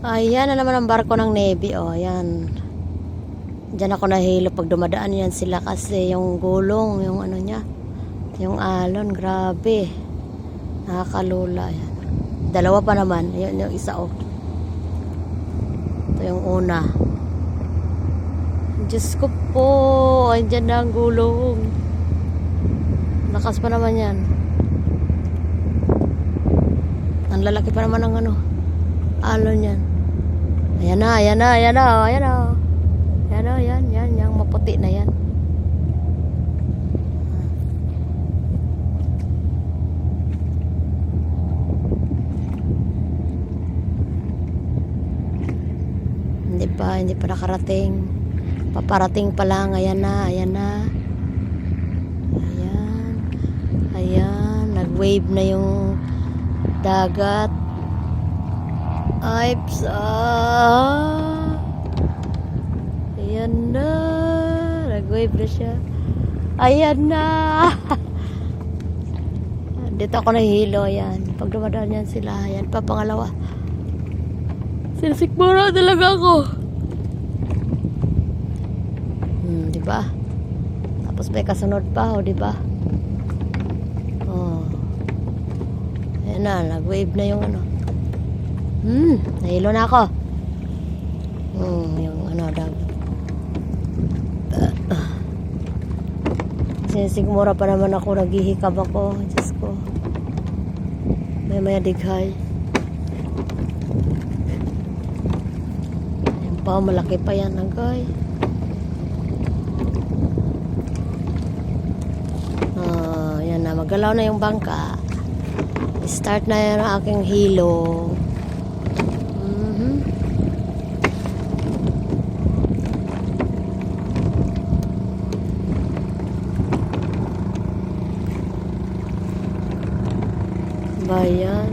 Ayan na naman ang barko ng Navy. O, ayan. Diyan ako nahilo pag dumadaan yan sila kasi yung gulong, yung ano niya, yung alon, grabe. Nakakalula yan. Dalawa pa naman. Yun yung isa, oh. Ito yung una. Diyos ko po. Andyan na ang gulong. Lakas pa naman yan. Ang lalaki pa naman ng ano, alon yan. Ayan na, ayan na, ayan na, ayan na. Ayan na, ayan, yan, yung maputi na yan. Hindi pa nakarating. Paparating pa lang, ayan na, ayan na. Ayan. Ayan, nag-wave na yung dagat. Ips, ayan na. Nag-wave na siya. Ayan na. Dito ako nahihilo, ayan. Pag dumadaan yan sila, ayan pa, pangalawa. Sinisikmura talaga ako. Diba? Tapos may kasunod pa, o diba? Oh. Ayan na, nag-wave na yung ano. Nahilo na ako. Yung ano, sinisigmura pa naman ako, naghihikab ako. Diyos ko. May dighay. Ayan pa, malaki pa yan, nagay. Ayan na, magalaw na yung bangka. Start na yan ang aking hilo. Bayan.